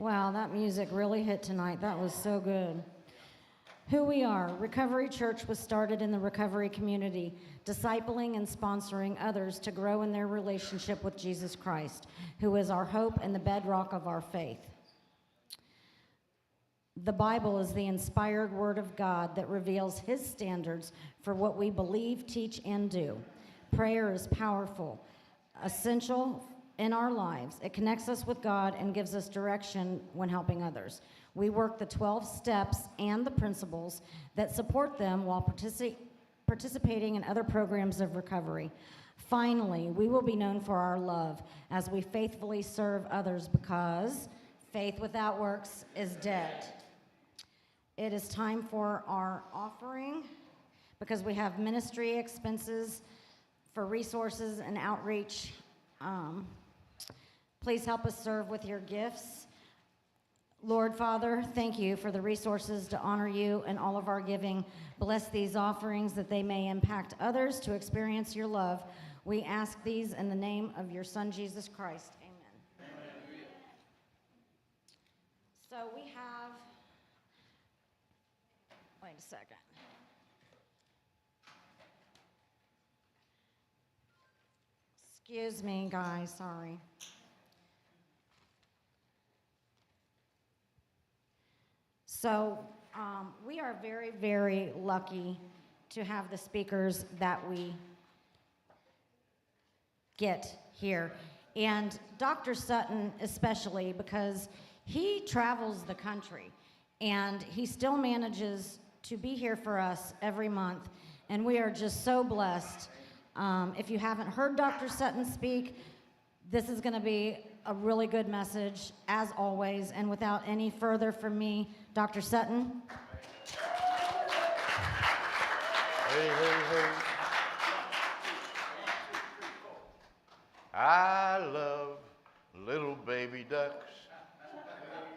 Wow, that music really hit tonight. That was so good. Who we are. Recovery Church was started in the recovery community, discipling and sponsoring others to grow in their relationship with Jesus Christ, who is our hope and the bedrock of our faith. The Bible is the inspired word of God that reveals his standards for what we believe, teach, and do. Prayer is powerful, essential in our lives. It connects us with God and gives us direction when helping others. We work the 12 steps and the principles that support them while participating in other programs of recovery. Finally, we will be known for our love as we faithfully serve others, because faith without works is dead. It is time for our offering, because we have ministry expenses for resources and outreach. Please help us serve with your gifts. Lord Father, thank you for the resources to honor you and all of our giving. Bless these offerings that they may impact others to experience your love. We ask these in the name of your Son, Jesus Christ. Amen. Amen. So we have, wait a second. Excuse me, guys, sorry. So we are very, very lucky to have the speakers that we get here. And Dr. Sutton especially, because he travels the country and he still manages to be here for us every month. And we are just so blessed. If you haven't heard Dr. Sutton speak, this is going to be a really good message, as always. And without any further from me, Dr. Sutton. Hey, hey, hey. I love little baby ducks,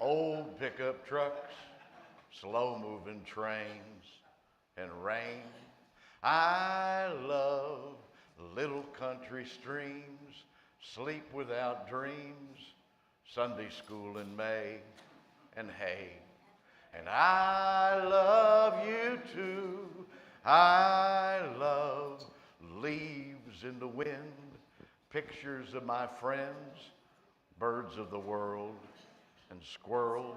old pickup trucks, slow-moving trains, and rain. I love little country streams, sleep without dreams, Sunday school in May, and hay. And I love you too. I love leaves in the wind, pictures of my friends, birds of the world, and squirrels.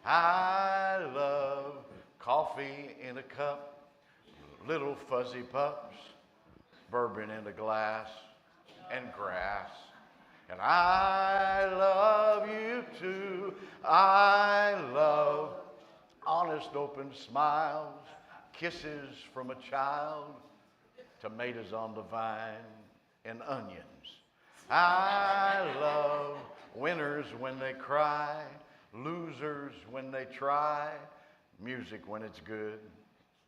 I love coffee in a cup, little fuzzy pups, bourbon in a glass, and grass. And I love you too. I love honest open smiles, kisses from a child, tomatoes on the vine, and onions. I love winners when they cry, losers when they try, music when it's good,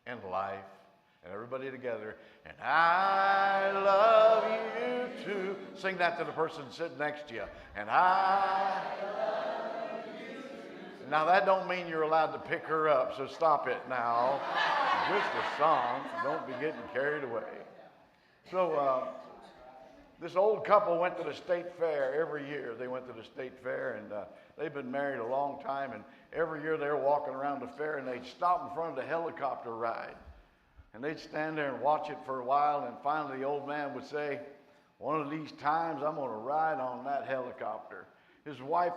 and life, and everybody together. And I love you too. Sing that to the person sitting next to you. And I love you too. Now that don't mean you're allowed to pick her up, so stop it now. Just a song. Don't be getting carried away. So this old couple went to the state fair every year. They went to the state fair, and they've been married a long time, and every year they were walking around the fair, and they'd stop in front of the helicopter ride. And they'd stand there and watch it for a while, and finally the old man would say, one of these times I'm going to ride on that helicopter. His wife,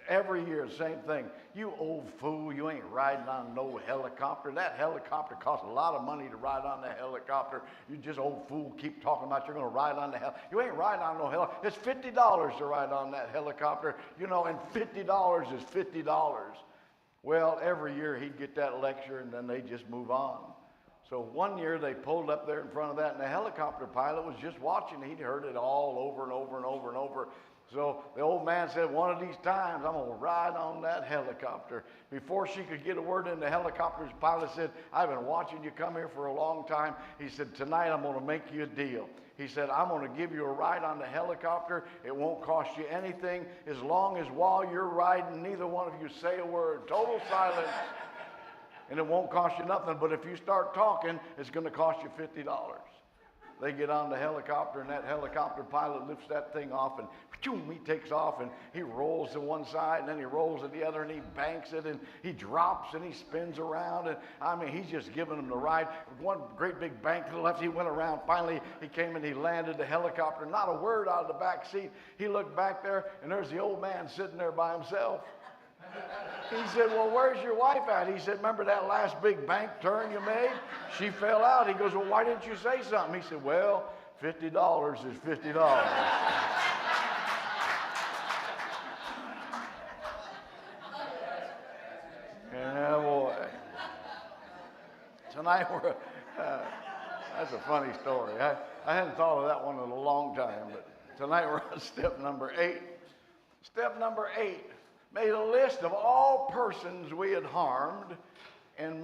every year, same thing. You old fool, you ain't riding on no helicopter. That helicopter costs a lot of money to ride on that helicopter. You just old fool, keep talking about you're going to ride on the helicopter. You ain't riding on no helicopter. It's $50 to ride on that helicopter, you know, and $50 is $50. Well, every year he'd get that lecture, and then they'd just move on. So one year they pulled up there in front of that, and the helicopter pilot was just watching. He'd heard it all over and over and over and over. So the old man said, one of these times I'm going to ride on that helicopter. Before she could get a word in, the helicopter's pilot said, I've been watching you come here for a long time. He said, tonight I'm going to make you a deal. He said, I'm going to give you a ride on the helicopter. It won't cost you anything, as long as while you're riding, neither one of you say a word. Total silence. And it won't cost you nothing, but if you start talking, it's going to cost you $50. they get on the helicopter, and that helicopter pilot lifts that thing off, and he takes off, and he rolls to one side, and then he rolls to the other, and he banks it, and he drops, and he spins around, and I mean, he's just giving them the ride. One great big bank to the left, he went around. Finally, he came and he landed the helicopter. Not a word out of the back seat. He looked back there, and there's the old man sitting there by himself. He said, well, where's your wife at? He said, remember that last big bank turn you made? She fell out. He goes, well, why didn't you say something? He said, well, $50 is $50. Yeah, boy. Tonight we're, that's a funny story. I hadn't thought of that one in a long time, but tonight we're on step number 8. Step number 8, made a list of all persons we had harmed and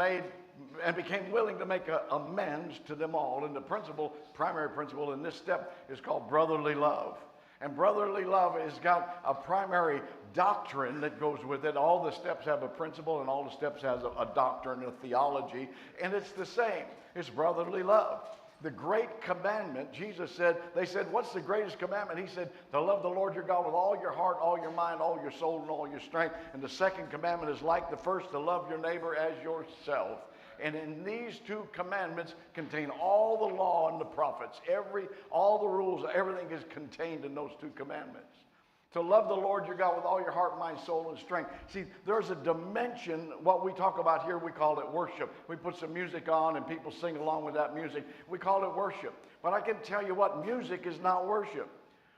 became willing to make amends to them all. And the primary principle in this step is called brotherly love. And brotherly love has got a primary doctrine that goes with it. All the steps have a principle, and all the steps has a doctrine, a theology, and it's the same. It's brotherly love. The great commandment, Jesus said, they said, what's the greatest commandment? He said, to love the Lord your God with all your heart, all your mind, all your soul, and all your strength. And the second commandment is like the first, to love your neighbor as yourself. And in these two commandments contain all the law and the prophets. All the rules, everything is contained in those two commandments. To love the Lord your God with all your heart, mind, soul, and strength. See, there's a dimension, what we talk about here, we call it worship. We put some music on and people sing along with that music. We call it worship. But I can tell you what, music is not worship.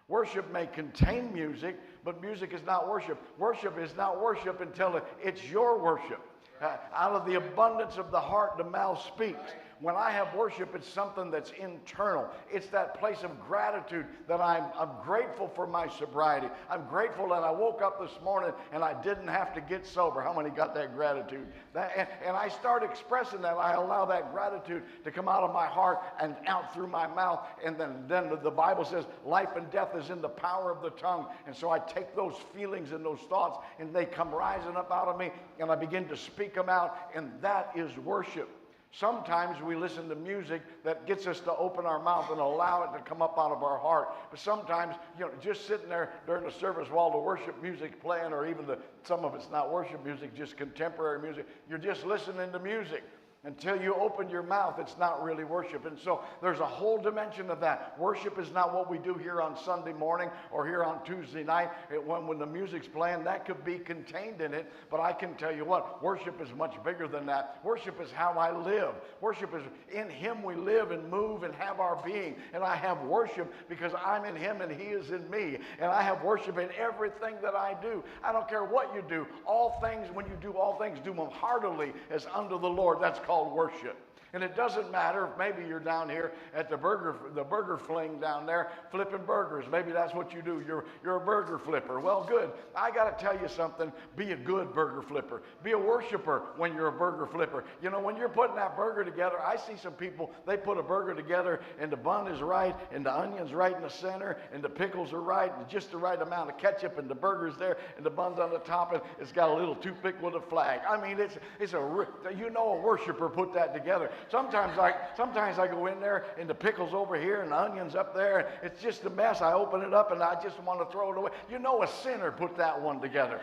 Worship may contain music, but music is not worship. Worship is not worship until it's your worship. Out of the abundance of the heart, the mouth speaks. When I have worship, it's something that's internal. It's that place of gratitude that I'm grateful for my sobriety. I'm grateful that I woke up this morning and I didn't have to get sober. How many got that gratitude? And I start expressing that. I allow that gratitude to come out of my heart and out through my mouth. And then the Bible says life and death is in the power of the tongue. And so I take those feelings and those thoughts and they come rising up out of me and I begin to speak them out. And that is worship. Sometimes we listen to music that gets us to open our mouth and allow it to come up out of our heart. But sometimes, just sitting there during the service while the worship music's playing, or even some of it's not worship music, just contemporary music, you're just listening to music. Until you open your mouth, it's not really worship. And so there's a whole dimension of that. Worship is not what we do here on Sunday morning or here on Tuesday night. When the music's playing, that could be contained in it. But I can tell you what, worship is much bigger than that. Worship is how I live. Worship is in Him we live and move and have our being. And I have worship because I'm in Him and He is in me. And I have worship in everything that I do. I don't care what you do. All things, when you do all things, do them heartily as unto the Lord. That's called worship. And it doesn't matter if maybe you're down here at the burger fling down there flipping burgers. Maybe that's what you do. You're a burger flipper. Well, good. I got to tell you something. Be a good burger flipper. Be a worshiper when you're a burger flipper. When you're putting that burger together, I see some people, they put a burger together and the bun is right and the onion's right in the center and the pickles are right and just the right amount of ketchup and the burger's there and the bun's on the top and it's got a little toothpick with a flag. I mean, a worshiper put that together. Sometimes I go in there and the pickle's over here and the onion's up there. And it's just a mess. I open it up and I just want to throw it away. A sinner put that one together.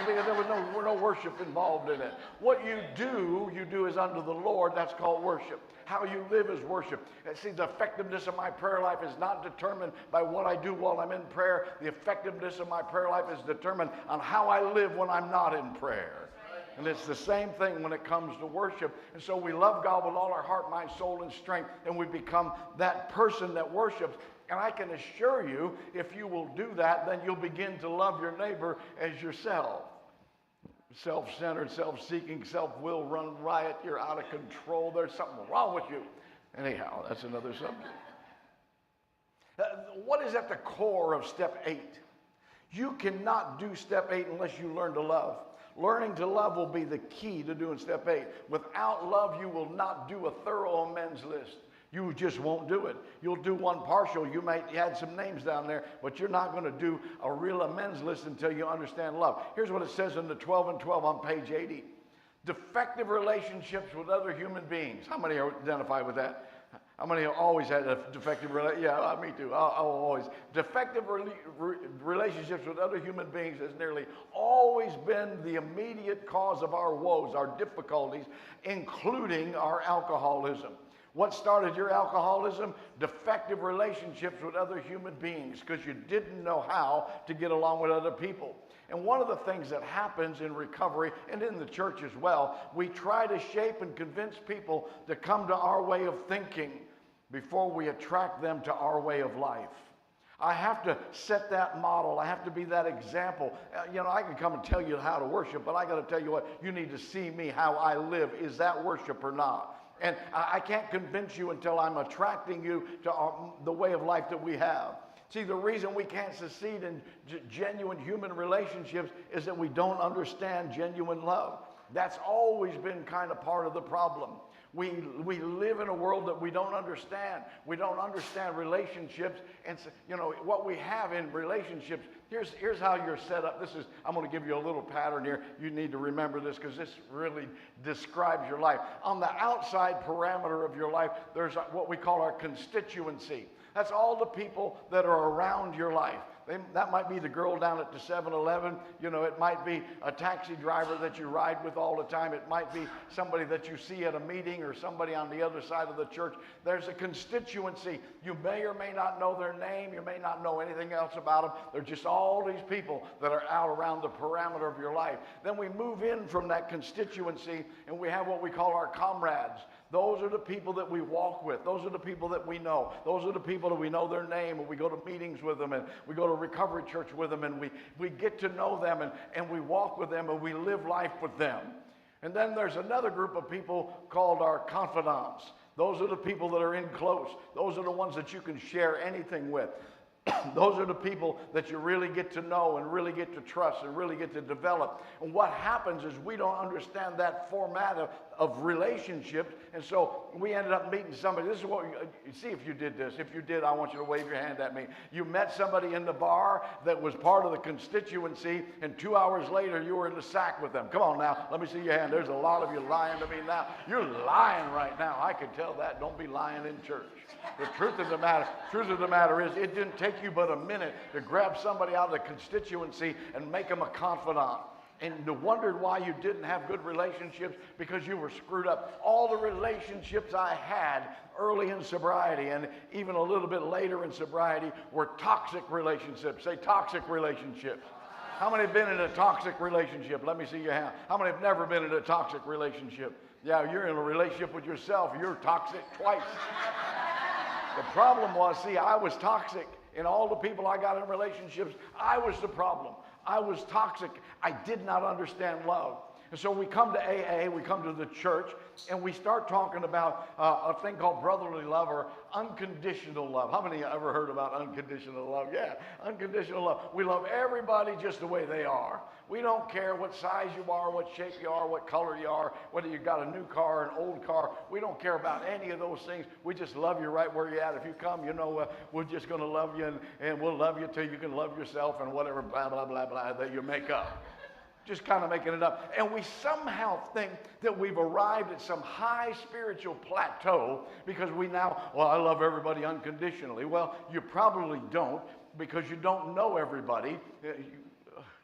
There was no worship involved in it. What you do is unto the Lord. That's called worship. How you live is worship. See, the effectiveness of my prayer life is not determined by what I do while I'm in prayer. The effectiveness of my prayer life is determined on how I live when I'm not in prayer. And it's the same thing when it comes to worship. And so we love God with all our heart, mind, soul, and strength, and we become that person that worships. And I can assure you, if you will do that, then you'll begin to love your neighbor as yourself. Self-centered, self-seeking, self-will run riot. You're out of control. There's something wrong with you. Anyhow, that's another subject. What is at the core of step 8? You cannot do step 8 unless you learn to love. Learning to love will be the key to doing step 8. Without love, you will not do a thorough amends list. You just won't do it. You'll do one partial. You might add some names down there, but you're not going to do a real amends list until you understand love. Here's what it says in the 12 and 12 on page 80. Defective relationships with other human beings. How many identify with that? How many have always had a defective relationship? Yeah, me too. I'll always. Defective relationships with other human beings has nearly always been the immediate cause of our woes, our difficulties, including our alcoholism. What started your alcoholism? Defective relationships with other human beings, because you didn't know how to get along with other people. And one of the things that happens in recovery and in the church as well, we try to shape and convince people to come to our way of thinking before we attract them to our way of life. I have to set that model. I have to be that example. I can come and tell you how to worship, but I got to tell you what, you need to see me how I live. Is that worship or not? And I can't convince you until I'm attracting you to the way of life that we have. See, the reason we can't succeed in genuine human relationships is that we don't understand genuine love. That's always been kind of part of the problem. We live in a world that we don't understand. We don't understand relationships. And so, what we have in relationships, here's how you're set up. I'm going to give you a little pattern here. You need to remember this because this really describes your life. On the outside parameter of your life, there's what we call our constituency. That's all the people that are around your life. That might be the girl down at the 7-Eleven. It might be a taxi driver that you ride with all the time. It might be somebody that you see at a meeting or somebody on the other side of the church. There's a constituency. You may or may not know their name. You may not know anything else about them. They're just all these people that are out around the parameter of your life. Then we move in from that constituency and we have what we call our comrades. Those are the people that we walk with. Those are the people that we know. Those are the people that we know their name, and we go to meetings with them, and we go to recovery church with them, and we get to know them, and we walk with them, and we live life with them. And then there's another group of people called our confidants. Those are the people that are in close. Those are the ones that you can share anything with. Those are the people that you really get to know and really get to trust and really get to develop. And what happens is we don't understand that format of relationships, and so we ended up meeting somebody. This is what you see if you did this. If you did, I want you to wave your hand at me. You met somebody in the bar that was part of the constituency, and 2 hours later you were in the sack with them. Come on now, let me see your hand. There's a lot of you lying to me now. You're lying right now. I can tell that. Don't be lying in church. The truth of the matter is it didn't take you but a minute to grab somebody out of the constituency and make them a confidant. And you wondered why you didn't have good relationships because you were screwed up. All the relationships I had early in sobriety and even a little bit later in sobriety were toxic relationships. Say toxic relationships. How many have been in a toxic relationship? Let me see your hand. How many have never been in a toxic relationship? Yeah, you're in a relationship with yourself. You're toxic twice. The problem was, I was toxic. In all the people I got in relationships, I was the problem. I was toxic. I did not understand love. And so we come to AA, we come to the church, and we start talking about a thing called brotherly love or unconditional love. How many ever heard about unconditional love? Yeah, unconditional love. We love everybody just the way they are. We don't care what size you are, what shape you are, what color you are, whether you got a new car or an old car. We don't care about any of those things. We just love you right where you're at. If you come, we're just going to love you, and we'll love you till you can love yourself and whatever blah, blah, blah, blah that you make up. Just kind of making it up. And we somehow think that we've arrived at some high spiritual plateau because I love everybody unconditionally. Well, you probably don't because you don't know everybody.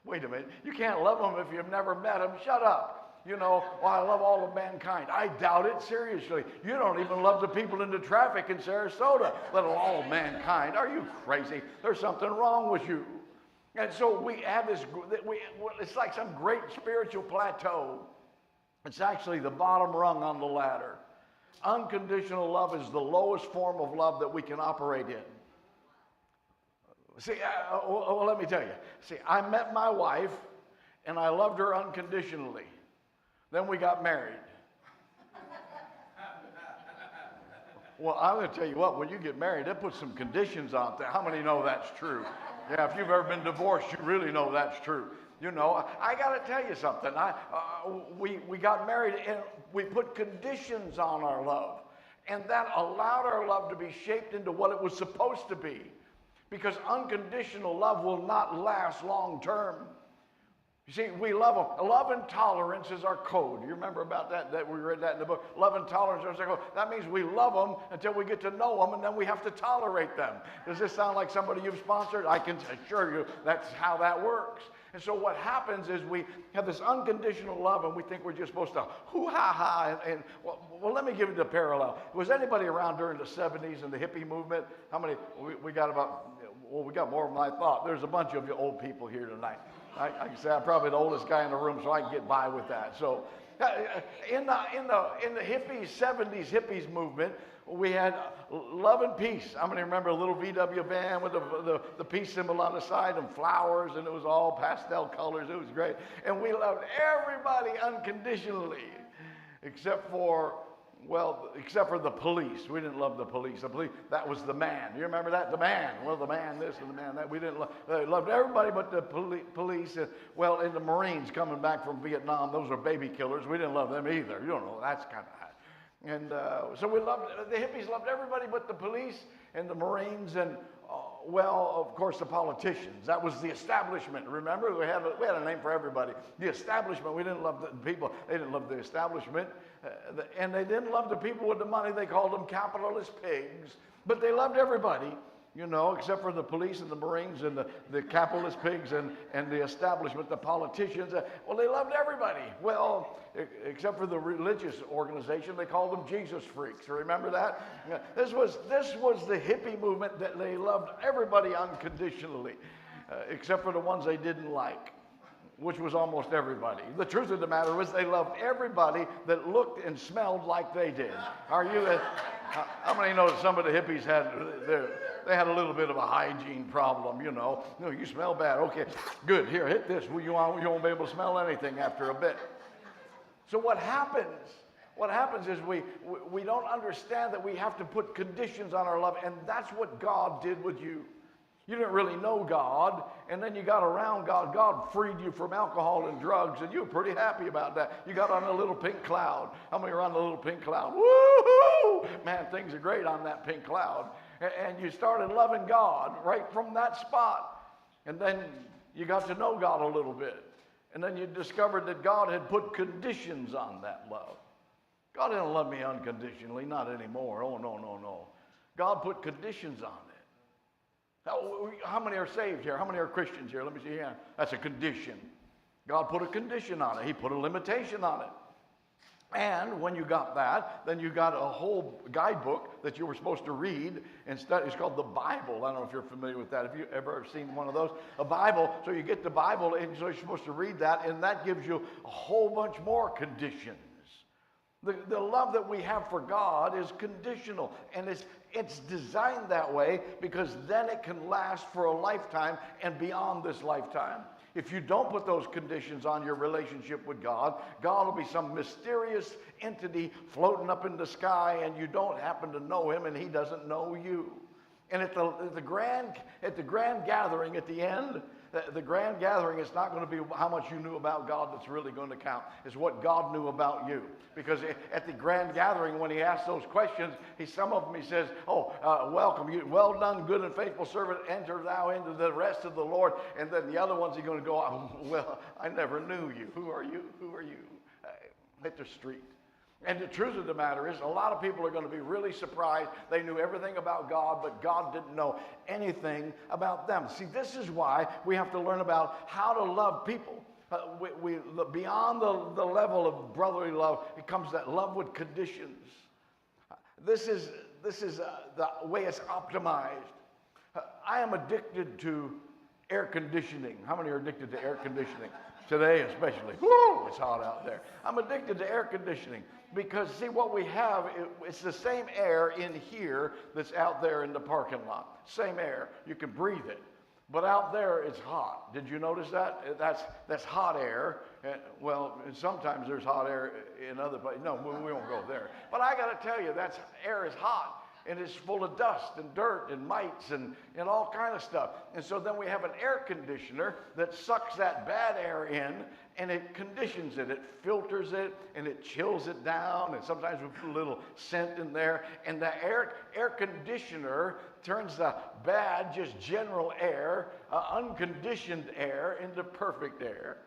Wait a minute. You can't love them if you've never met them. Shut up. I love all of mankind. I doubt it, seriously. You don't even love the people in the traffic in Sarasota, let alone all mankind. Are you crazy? There's something wrong with you. And so we have this, it's like some great spiritual plateau. It's actually the bottom rung on the ladder. Unconditional love is the lowest form of love that we can operate in. See, let me tell you. See, I met my wife, and I loved her unconditionally. Then we got married. Well, I'm going to tell you what, when you get married, they put some conditions on there. How many know that's true? Yeah, if you've ever been divorced, you really know that's true. I got to tell you something. We got married, and we put conditions on our love. And that allowed our love to be shaped into what it was supposed to be. Because unconditional love will not last long term. You see, we love them. Love and tolerance is our code. You remember about that? That we read that in the book. Love and tolerance is our code. That means we love them until we get to know them, and then we have to tolerate them. Does this sound like somebody you've sponsored? I can assure you that's how that works. And so what happens is we have this unconditional love, and we think we're just supposed to hoo-ha-ha. Well, let me give you the parallel. Was anybody around during the 70s and the hippie movement? How many? We got about, well, we got more than I thought. There's a bunch of you old people here tonight. I can say I'm probably the oldest guy in the room, so I can get by with that. So in the hippies, 70s hippies movement, we had love and peace. How many remember a little VW van with the peace symbol on the side and flowers, and it was all pastel colors. It was great. And we loved everybody unconditionally, except for the police. We didn't love the police. The police, that was the man. You remember that? The man. Well, the man this and the man that. We didn't love. They loved everybody but the police. And, and the Marines coming back from Vietnam. Those are baby killers. We didn't love them either. You don't know. That's kind of. And so we loved, the hippies loved everybody but the police and the Marines and, of course, the politicians. That was the establishment. Remember, we had a name for everybody. The establishment. We didn't love the people. They didn't love the establishment. And they didn't love the people with the money. They called them capitalist pigs. But they loved everybody, except for the police and the Marines and the capitalist pigs and the establishment, the politicians. They loved everybody. Well, except for the religious organization, they called them Jesus freaks. Remember that? This was the hippie movement that they loved everybody unconditionally, except for the ones they didn't like, which was almost everybody. The truth of the matter was they loved everybody that looked and smelled like they did. Are you? How many know that some of the hippies they had a little bit of a hygiene problem, No, you smell bad. Okay, good. Here, hit this. You won't be able to smell anything after a bit. So what happens is we don't understand that we have to put conditions on our love, and that's what God did with you. You didn't really know God, and then you got around God. God freed you from alcohol and drugs, and you were pretty happy about that. You got on a little pink cloud. How many are on the little pink cloud? Woo-hoo! Man, things are great on that pink cloud. And you started loving God right from that spot. And then you got to know God a little bit. And then you discovered that God had put conditions on that love. God didn't love me unconditionally, not anymore. Oh, no. God put conditions on it. How many are saved here? How many are Christians here? Let me see here. That's a condition. God put a condition on it. He put a limitation on it. And when you got that, then you got a whole guidebook that you were supposed to read and study. It's called the Bible. I don't know if you're familiar with that. Have you ever seen one of those? A Bible. So you get the Bible, and so you're supposed to read that, and that gives you a whole bunch more conditions. The love that we have for God is conditional, and it's designed that way because then it can last for a lifetime and beyond this lifetime. If you don't put those conditions on your relationship with God, God will be some mysterious entity floating up in the sky, and you don't happen to know him, and he doesn't know you. And at the grand gathering at the end, the grand gathering is not going to be how much you knew about God that's really going to count. It's what God knew about you. Because at the grand gathering, when he asks those questions, some of them he says, welcome you, well done, good and faithful servant, enter thou into the rest of the Lord. And then the other ones he's going to go, well, I never knew you. Who are you? Who are you? Hit the street. And the truth of the matter is, a lot of people are going to be really surprised. They knew everything about God, but God didn't know anything about them. See, this is why we have to learn about how to love people. Beyond the level of brotherly love, it comes that love with conditions. This is the way it's optimized. I am addicted to air conditioning. How many are addicted to air conditioning? Today especially. Woo, it's hot out there. I'm addicted to air conditioning because, see, what we have, it's the same air in here that's out there in the parking lot. Same air. You can breathe it. But out there, it's hot. Did you notice that? That's hot air. And sometimes there's hot air in other places. No, we won't go there. But I got to tell you, that air is hot. And it's full of dust and dirt and mites and all kind of stuff. And so then we have an air conditioner that sucks that bad air in, and it conditions it. It filters it, and it chills it down, and sometimes we put a little scent in there. And the air conditioner turns the bad, just general air, unconditioned air, into perfect air.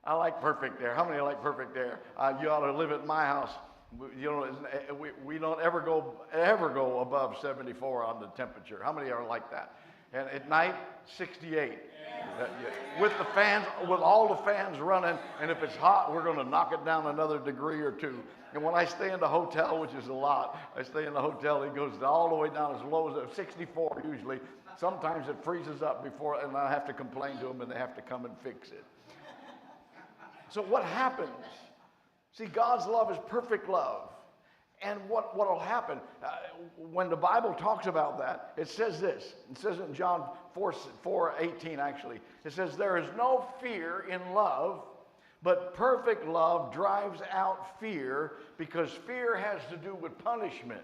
I like perfect air. How many like perfect air? You ought to live at my house. You know, we don't ever go above 74 on the temperature. How many are like that? And at night, 68. With the fans, with all the fans running, and if it's hot, we're going to knock it down another degree or two. And when I stay in the hotel, which is a lot, I stay in the hotel, it goes all the way down as low as 64 usually. Sometimes it freezes up before, and I have to complain to them, and they have to come and fix it. So what happens? See, God's love is perfect love. And what will happen when the Bible talks about that, it says this. It says in John 4:18 actually. It says, there is no fear in love, but perfect love drives out fear, because fear has to do with punishment.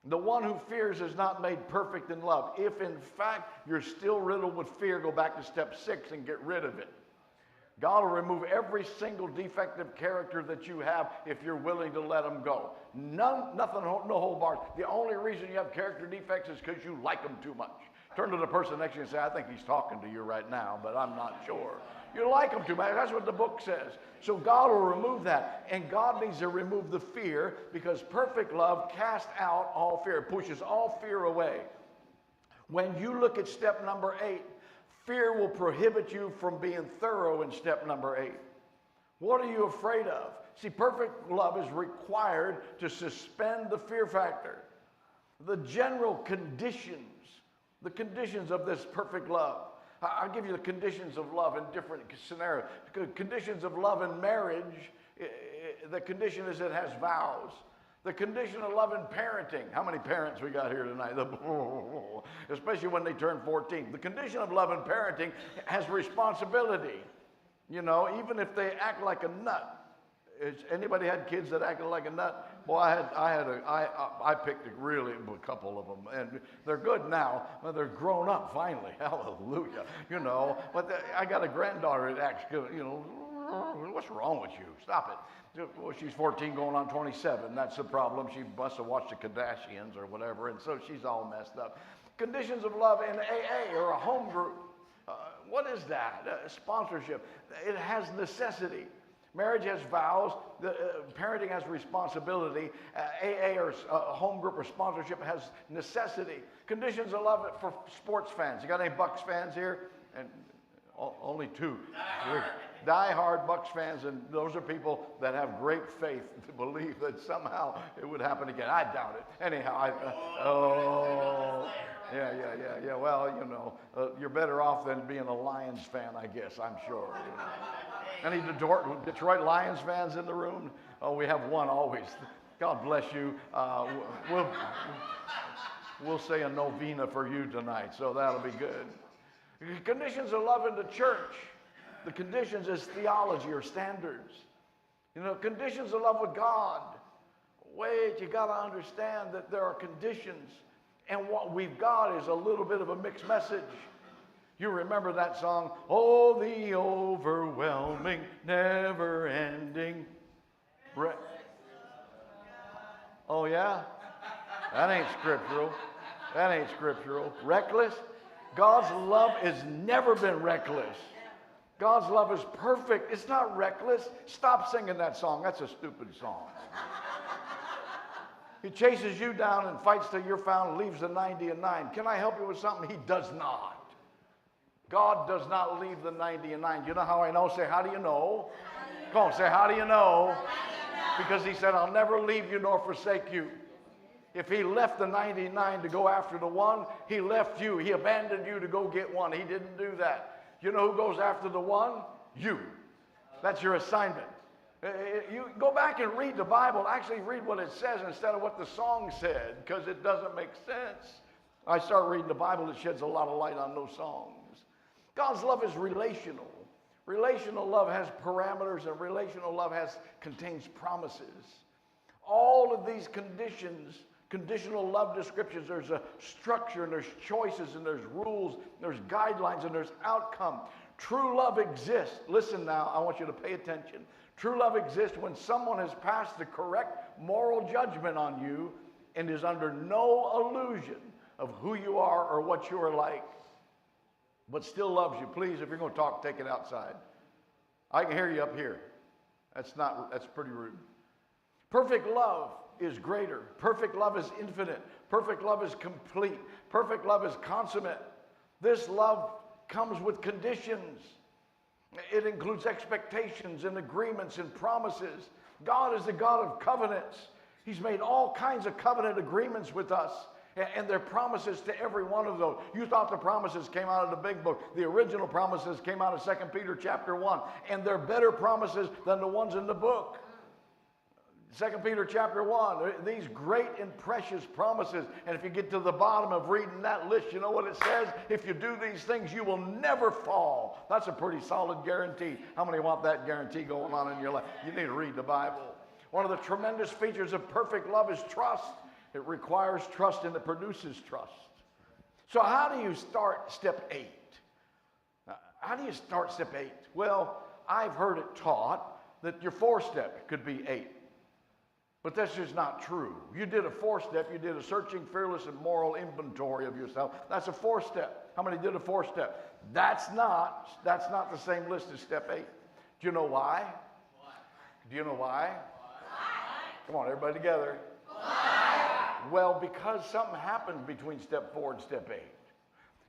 The one who fears is not made perfect in love. If in fact you're still riddled with fear, go back to step 6 and get rid of it. God will remove every single defective character that you have if you're willing to let them go. Nothing, no whole bars. The only reason you have character defects is because you like them too much. Turn to the person next to you and say, I think he's talking to you right now, but I'm not sure. You like them too much. That's what the book says. So God will remove that. And God needs to remove the fear, because perfect love casts out all fear. It pushes all fear away. When you look at step number 8, fear will prohibit you from being thorough in step number 8. What are you afraid of? See, perfect love is required to suspend the fear factor. The general conditions, the conditions of this perfect love. I'll give you the conditions of love in different scenarios. Conditions of love in marriage, the condition is it has vows. The condition of love in parenting. How many parents we got here tonight? Especially when they turn 14. The condition of love in parenting has responsibility. You know, even if they act like a nut. Anybody had kids that acted like a nut? Boy, I picked a couple of them, and they're good now. Well, they're grown up finally. Hallelujah. You know, but I got a granddaughter that acts good. You know, what's wrong with you? Stop it. Well, she's 14 going on 27. That's the problem. She must have watched the Kardashians or whatever, and so she's all messed up. Conditions of love in AA or a home group. What is that? Sponsorship. It has necessity. Marriage has vows. Parenting has responsibility. AA or home group or sponsorship has necessity. Conditions of love for sports fans. You got any Bucks fans here? And only 2. Die-hard Bucks fans, and those are people that have great faith to believe that somehow it would happen again. I doubt it. Anyhow, yeah. Well, you know, you're better off than being a Lions fan, I guess, I'm sure. You know. Any Detroit Lions fans in the room? Oh, we have one always. God bless you. We'll say a novena for you tonight, so that'll be good. Conditions of love in the church. The conditions is theology or standards. You know, conditions of love with God. Wait, you got to understand that there are conditions, and what we've got is a little bit of a mixed message. You remember that song, oh, the overwhelming, never-ending. Oh, yeah? That ain't scriptural. That ain't scriptural. Reckless? God's love has never been reckless. God's love is perfect. It's not reckless. Stop singing that song. That's a stupid song. He chases you down and fights till you're found, leaves the 90 and 9. Can I help you with something? He does not. God does not leave the 90 and 9. You know how I know? Say, how do you know? Come on, say, how do you know? Because he said, I'll never leave you nor forsake you. If he left the 99 to go after the one, he left you. He abandoned you to go get one. He didn't do that. You know who goes after the one? You. That's your assignment. You go back and read the Bible. Actually read what it says instead of what the song said, because it doesn't make sense. I start reading the Bible, it sheds a lot of light on those songs. God's love is relational. Relational love has parameters, and relational love contains promises. All of these conditions, conditional love descriptions, there's a structure, and there's choices, and there's rules, there's guidelines, and there's outcome. True love exists. Listen now, I want you to pay attention. True love exists when someone has passed the correct moral judgment on you and is under no illusion of who you are or what you are like, but still loves you. Please, if you're going to talk, take it outside. I can hear you up here. That's pretty rude. Perfect love is greater. Perfect love is infinite. Perfect love is complete. Perfect love is consummate. This love comes with conditions. It includes expectations and agreements and promises. God is the God of covenants. He's made all kinds of covenant agreements with us, and there are promises to every one of those. You thought the promises came out of the big book. The original promises came out of 2 Peter chapter 1, and they're better promises than the ones in the book. 2 Peter chapter 1, these great and precious promises. And if you get to the bottom of reading that list, you know what it says? If you do these things, you will never fall. That's a pretty solid guarantee. How many want that guarantee going on in your life? You need to read the Bible. One of the tremendous features of perfect love is trust. It requires trust and it produces trust. So how do you start step 8? How do you start step 8? Well, I've heard it taught that your 4-step could be 8. But that's just not true. You did a 4-step. You did a searching, fearless, and moral inventory of yourself. That's a 4-step. How many did a 4-step? That's not the same list as step 8. Do you know why? Do you know why? Come on, everybody together. Well, because something happened between step 4 and step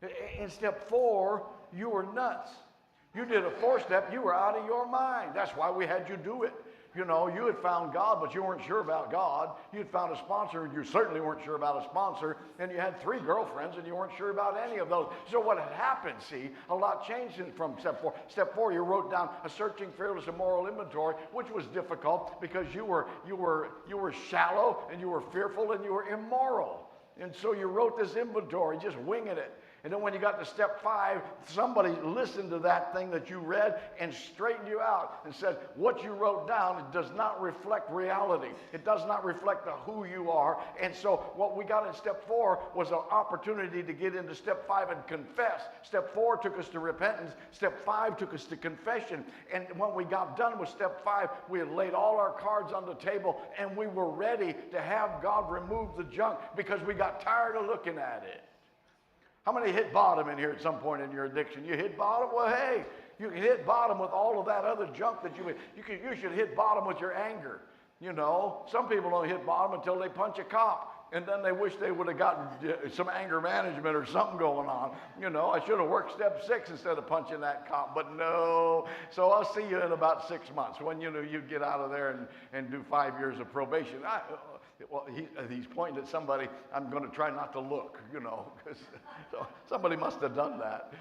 8. In step 4, you were nuts. You did a 4-step. You were out of your mind. That's why we had you do it. You know, you had found God, but you weren't sure about God. You had found a sponsor, and you certainly weren't sure about a sponsor. And you had 3 girlfriends, and you weren't sure about any of those. So what had happened, see, a lot changed from step 4. Step 4, you wrote down a searching, fearless, and moral inventory, which was difficult because you were shallow, and you were fearful, and you were immoral. And so you wrote this inventory, just winging it. And then when you got to step 5, somebody listened to that thing that you read and straightened you out and said, what you wrote down does not reflect reality. It does not reflect who you are. And so what we got in step 4 was an opportunity to get into step 5 and confess. Step 4 took us to repentance. Step 5 took us to confession. And when we got done with step 5, we had laid all our cards on the table and we were ready to have God remove the junk because we got tired of looking at it. How many hit bottom in here at some point in your addiction? You hit bottom? Well, hey, you can hit bottom with all of that other junk that you should hit bottom with your anger. You know, some people don't hit bottom until they punch a cop, and then they wish they would have gotten some anger management or something going on. You know, I should have worked step 6 instead of punching that cop, but no. So I'll see you in about 6 months when you get out of there and do 5 years of probation. Well, he's pointing at somebody. I'm going to try not to look, you know, because so somebody must have done that.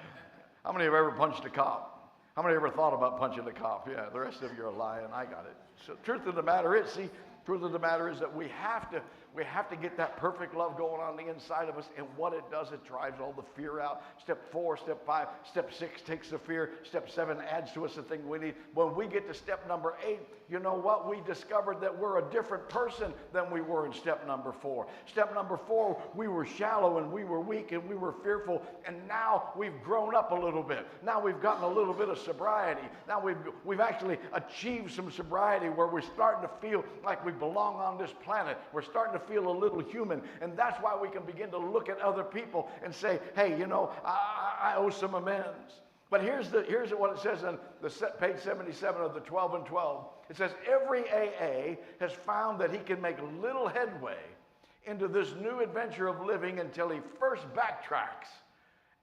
How many have ever punched a cop? How many ever thought about punching a cop? Yeah, the rest of you are lying. I got it. So truth of the matter is, that we have to get that perfect love going on the inside of us, and what it does, it drives all the fear out. Step 4, step 5, step 6 takes the fear. Step 7 adds to us the thing we need. When we get to step number 8, you know what? We discovered that we're a different person than we were in step number 4. Step number 4, we were shallow and we were weak and we were fearful, and now we've grown up a little bit. Now we've gotten a little bit of sobriety. Now we've actually achieved some sobriety where we're starting to feel like we belong on this planet. We're starting to feel a little human, and that's why we can begin to look at other people and say, hey, you know, I owe some amends. But here's what it says on page 77 of the 12 and 12. It says, every AA has found that he can make little headway into this new adventure of living until he first backtracks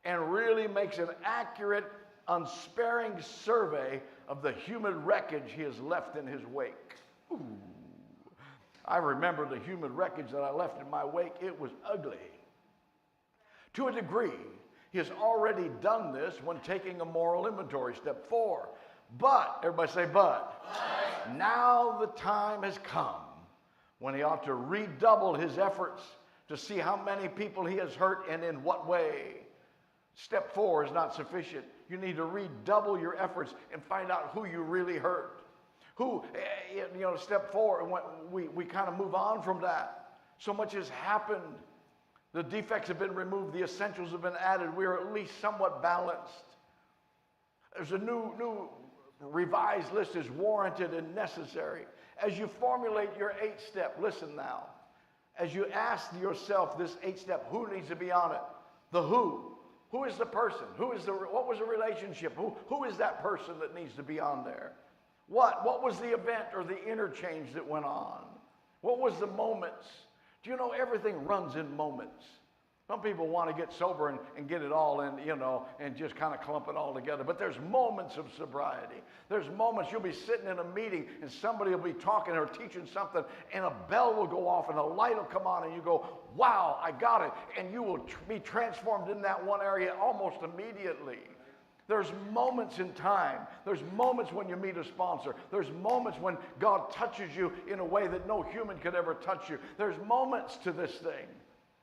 and really makes an accurate, unsparing survey of the human wreckage he has left in his wake. Ooh. I remember the human wreckage that I left in my wake. It was ugly. To a degree, he has already done this when taking a moral inventory, step 4. But, everybody say but. Now the time has come when he ought to redouble his efforts to see how many people he has hurt and in what way. Step 4 is not sufficient. You need to redouble your efforts and find out who you really hurt. Step 4, we kind of move on from that. So much has happened. The defects have been removed. The essentials have been added. We are at least somewhat balanced. There's a new revised list is warranted and necessary. As you formulate your 8-step, listen now. As you ask yourself this 8-step, who needs to be on it? The who. Who is the person? What was the relationship? Who is that person that needs to be on there? What was the event or the interchange that went on? What was the moments? Do you know everything runs in moments? Some people want to get sober and get it all in, and just kind of clump it all together. But there's moments of sobriety. There's moments you'll be sitting in a meeting and somebody will be talking or teaching something and a bell will go off and a light will come on and you go, wow, I got it. And you will be transformed in that one area almost immediately. There's moments in time. There's moments when you meet a sponsor. There's moments when God touches you in a way that no human could ever touch you. There's moments to this thing.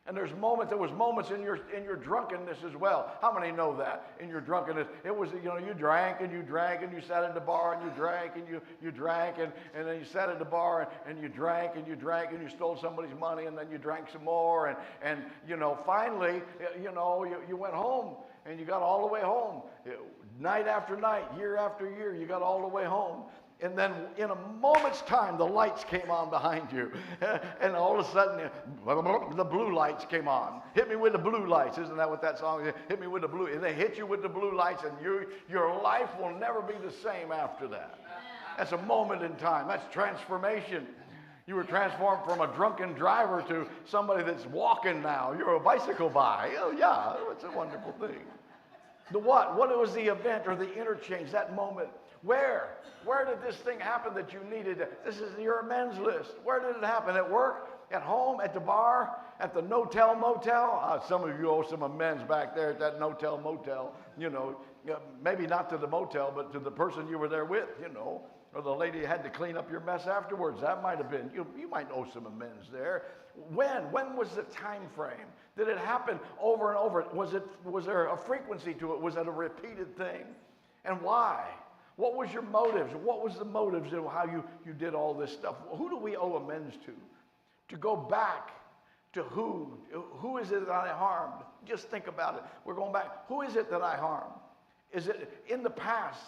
And there was moments in your drunkenness as well. How many know that? In your drunkenness, it was, you drank and you drank and you sat at the bar and you drank and you drank and then you sat at the bar and you drank and you drank and you stole somebody's money and then you drank some more and finally, you went home and you got all the way home. Night after night, year after year, you got all the way home. And then in a moment's time, the lights came on behind you. And all of a sudden, the blue lights came on. Hit me with the blue lights. Isn't that what that song is? Hit me with the blue. And they hit you with the blue lights, and your life will never be the same after that. That's a moment in time. That's transformation. You were transformed from a drunken driver to somebody that's walking now. You're a bicycle by. Oh, yeah, it's a wonderful thing. The what? What was the event or the interchange, that moment? Where did this thing happen that you needed? This is your amends list. Where did it happen? At work? At home? At the bar? At the no-tell motel? Some of you owe some amends back there at that no-tell motel. Maybe not to the motel, but to the person you were there with, or the lady had to clean up your mess afterwards. That might have been, you might owe some amends there. When was the time frame? Did it happen over and over? Was there a frequency to it? Was it a repeated thing? And why? What was your motives? What was the motives of how you did all this stuff? Who do we owe amends to? To go back to who? Who is it that I harmed? Just think about it. We're going back. Who is it that I harmed? Is it in the past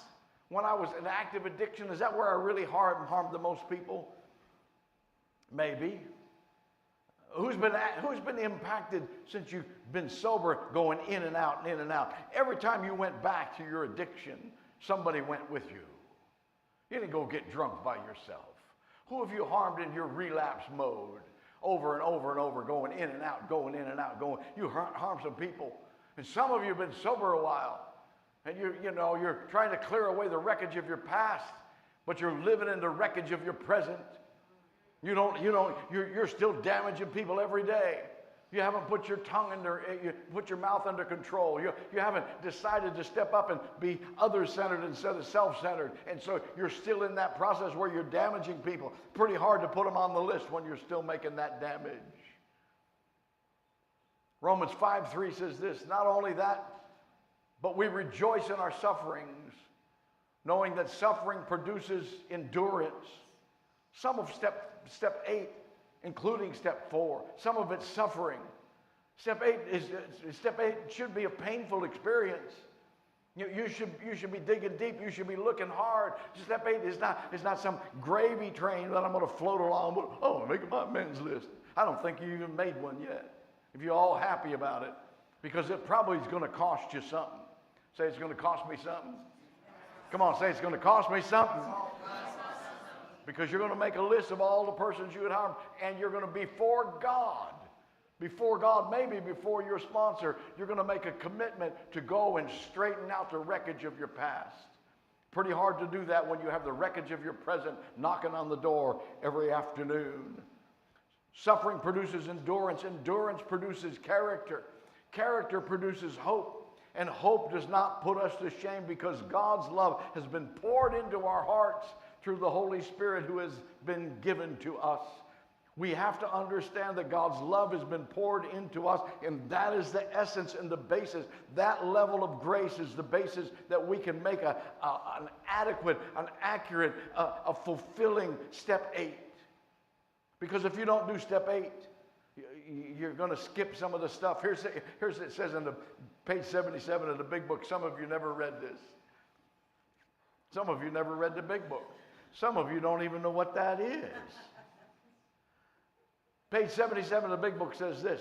when I was in active addiction? Is that where I really harmed the most people? Maybe. Who's been impacted since you've been sober, going in and out and in and out? Every time you went back to your addiction, somebody went with you. You didn't go get drunk by yourself. Who have you harmed in your relapse mode? Over and over and over, going in and out, going in and out, going. You harmed some people. And some of you have been sober a while. And you're trying to clear away the wreckage of your past, but you're living in the wreckage of your present. You're still damaging people every day. You haven't put your put your mouth under control. You haven't decided to step up and be other-centered instead of self-centered. And so you're still in that process where you're damaging people. Pretty hard to put them on the list when you're still making that damage. Romans 5:3 says this, not only that, but we rejoice in our sufferings, knowing that suffering produces endurance. Some of step 8, including step 4. Some of it's suffering. Step 8 should be a painful experience. You should be digging deep. You should be looking hard. Step 8 is not some gravy train that I'm going to float along. Oh, making my amends list. I don't think you even made one yet. If you're all happy about it, because it probably is going to cost you something. Say, it's going to cost me something. Come on, say, it's going to cost me something. Because you're going to make a list of all the persons you had harmed, and you're going to be before God. Before God, maybe before your sponsor, you're going to make a commitment to go and straighten out the wreckage of your past. Pretty hard to do that when you have the wreckage of your present knocking on the door every afternoon. Suffering produces endurance. Endurance produces character. Character produces hope. And hope does not put us to shame because God's love has been poured into our hearts through the Holy Spirit who has been given to us. We have to understand that God's love has been poured into us, and that is the essence and the basis. That level of grace is the basis that we can make an adequate, an accurate, a fulfilling step 8. Because if you don't do step 8, you're going to skip some of the stuff. Here's it says in the page 77 of the big book. Some of you never read this. Some of you never read the big book. Some of you don't even know what that is. Page 77 of the big book says this.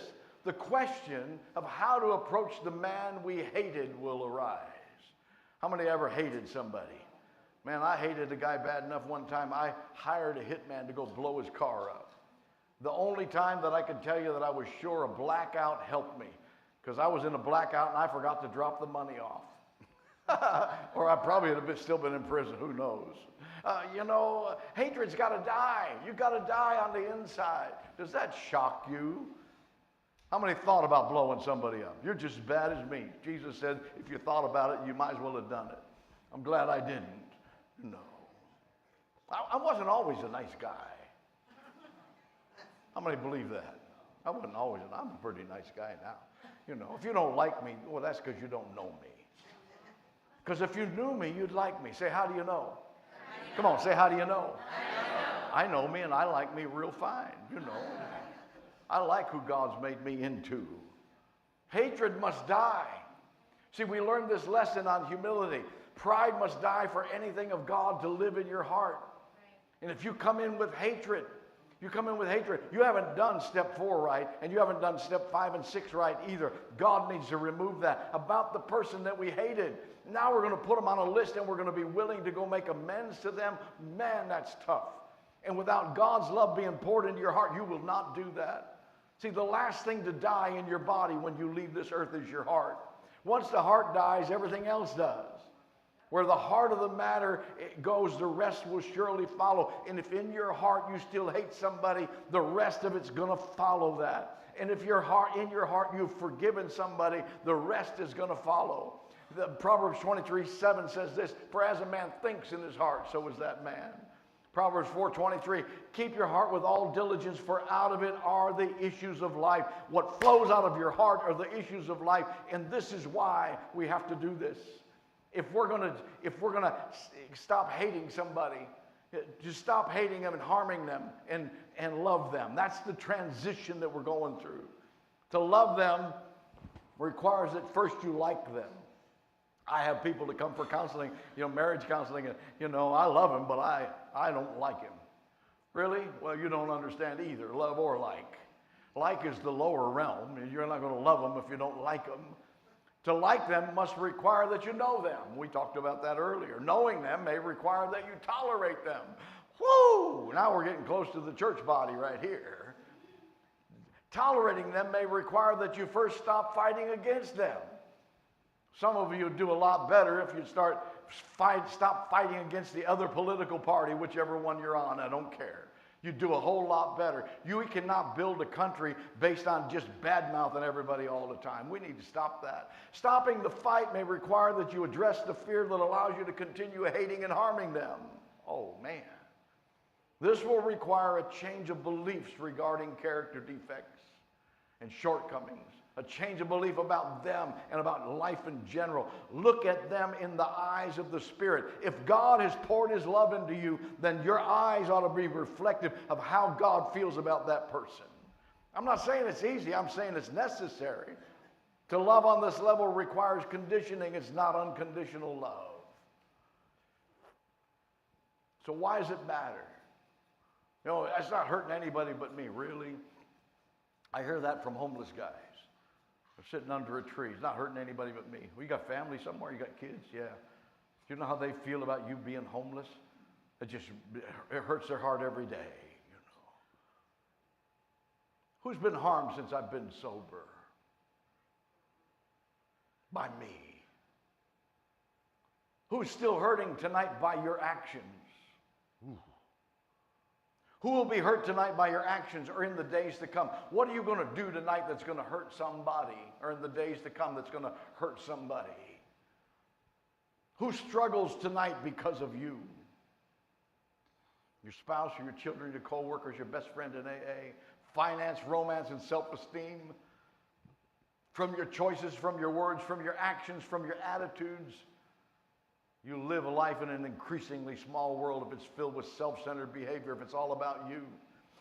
the question of how to approach the man we hated will arise. How many ever hated somebody? Man, I hated a guy bad enough one time, I hired a hitman to go blow his car up. The only time that I could tell you that I was sure a blackout helped me, because I was in a blackout and I forgot to drop the money off. Or I probably would have still been in prison, who knows. Hatred's got to die. You got to die on the inside. Does that shock you? How many thought about blowing somebody up? You're just as bad as me. Jesus said, if you thought about it, you might as well have done it. I'm glad I didn't. No. I wasn't always a nice guy. How many believe that? I wasn't always, I'm a pretty nice guy now. If you don't like me, well, that's because you don't know me. Because if you knew me, you'd like me. Say, how do you know? Come on, say, how do you know? I know me and I like me real fine, I like who God's made me into. Hatred must die. See, we learned this lesson on humility. Pride must die for anything of God to live in your heart. And if you come in with hatred, you haven't done step 4 right, and you haven't done step 5 and 6 right either. God needs to remove that about the person that we hated. Now we're going to put them on a list, and we're going to be willing to go make amends to them. Man, that's tough. And without God's love being poured into your heart, you will not do that. See, the last thing to die in your body when you leave this earth is your heart. Once the heart dies, everything else does. Where the heart of the matter goes, the rest will surely follow. And if in your heart you still hate somebody, the rest of it's going to follow that. And if in your heart you've forgiven somebody, the rest is going to follow. The Proverbs 23:7 says this, for as a man thinks in his heart, so is that man. Proverbs 4:23, keep your heart with all diligence, for out of it are the issues of life. What flows out of your heart are the issues of life, and this is why we have to do this. If we're gonna stop hating somebody, just stop hating them and harming them and love them. That's the transition that we're going through. To love them requires that first you like them. I have people that come for counseling, marriage counseling, and I love him, but I don't like him. Really? Well, you don't understand either, love or like. Like is the lower realm, and you're not going to love them if you don't like them. To like them must require that you know them. We talked about that earlier. Knowing them may require that you tolerate them. Woo! Now we're getting close to the church body right here. Tolerating them may require that you first stop fighting against them. Some of you would do a lot better if you'd stop fighting against the other political party, whichever one you're on. I don't care. You'd do a whole lot better. You cannot build a country based on just bad-mouthing everybody all the time. We need to stop that. Stopping the fight may require that you address the fear that allows you to continue hating and harming them. Oh, man. This will require a change of beliefs regarding character defects and shortcomings. A change of belief about them and about life in general. Look at them in the eyes of the Spirit. If God has poured his love into you, then your eyes ought to be reflective of how God feels about that person. I'm not saying it's easy. I'm saying it's necessary. To love on this level requires conditioning. It's not unconditional love. So why does it matter? That's not hurting anybody but me, really. I hear that from homeless guys. They're sitting under a tree. It's not hurting anybody but me. Well, you got family somewhere? You got kids? Yeah. Do you know how they feel about you being homeless? It hurts their heart every day, Who's been harmed since I've been sober? By me. Who's still hurting tonight by your actions? Ooh. Who will be hurt tonight by your actions or in the days to come? What are you going to do tonight that's going to hurt somebody, or in the days to come that's going to hurt somebody? Who struggles tonight because of you? Your spouse, or your children, your co-workers, your best friend in AA, finance, romance, and self-esteem. From your choices, from your words, from your actions, from your attitudes. You live a life in an increasingly small world if it's filled with self-centered behavior, if it's all about you.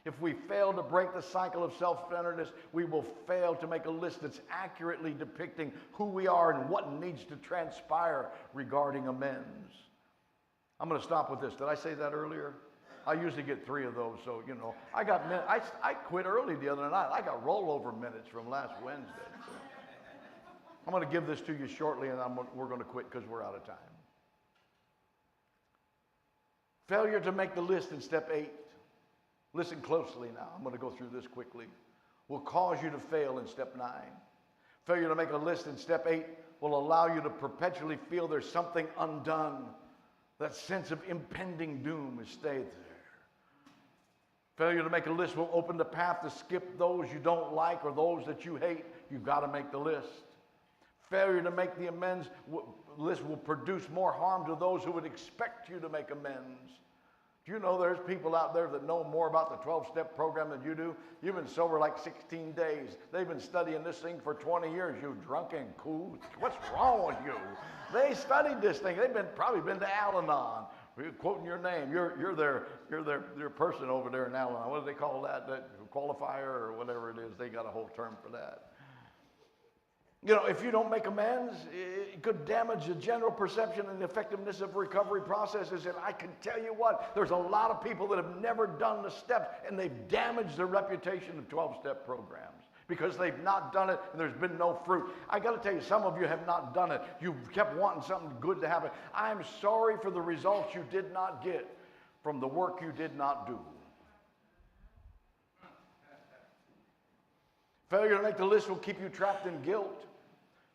If we fail to break the cycle of self-centeredness, we will fail to make a list that's accurately depicting who we are and what needs to transpire regarding amends. I'm going to stop with this. Did I say that earlier? I usually get 3 of those, so, you know. I quit early the other night. I got rollover minutes from last Wednesday. So. I'm going to give this to you shortly, and we're going to quit because we're out of time. Failure to make the list in step 8. Listen closely now. I'm going to go through this quickly. Will cause you to fail in step 9. Failure to make a list in step 8 will allow you to perpetually feel there's something undone. That sense of impending doom is stayed there. Failure to make a list will open the path to skip those you don't like or those that you hate. You've got to make the list. Failure to make the amends list will produce more harm to those who would expect you to make amends. Do you know there's people out there that know more about the 12-step program than you do? You've been sober like 16 days. They've been studying this thing for 20 years. You drunken cool. What's wrong with you? They studied this thing. They've probably been to Al-Anon. We're quoting your name. You're their person over there in Al-Anon. What do they call that? That qualifier or whatever it is. They got a whole term for that. You know, if you don't make amends, it could damage the general perception and the effectiveness of recovery processes. And I can tell you what, there's a lot of people that have never done the steps, and they've damaged the reputation of 12-step programs because they've not done it and there's been no fruit. I got to tell you, some of you have not done it. You've kept wanting something good to happen. I'm sorry for the results you did not get from the work you did not do. Failure to make the list will keep you trapped in guilt.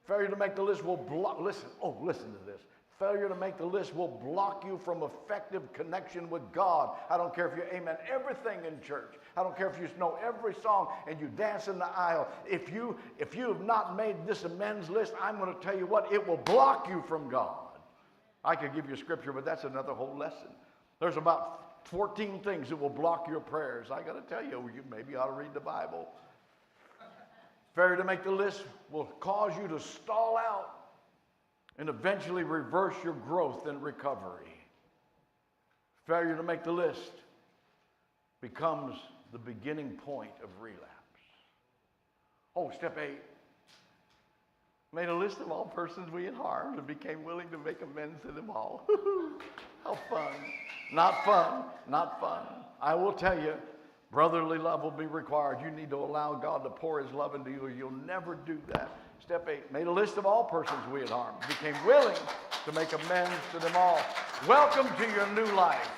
Failure to make the list will listen to this. Failure to make the list will block you from effective connection with God. I don't care if you amen everything in church. I don't care if you know every song and you dance in the aisle. If you have not made this amends list, I'm going to tell you what, it will block you from God. I could give you scripture, but that's another whole lesson. There's about 14 things that will block your prayers. I got to tell you, you maybe ought to read the Bible. Failure to make the list will cause you to stall out and eventually reverse your growth and recovery. Failure to make the list becomes the beginning point of relapse. Oh, step 8. Made a list of all persons we had harmed and became willing to make amends to them all. How fun. Not fun. Not fun. I will tell you, brotherly love will be required. You need to allow God to pour his love into you, or you'll never do that. Step 8, made a list of all persons we had harmed, became willing to make amends to them all. Welcome to your new life.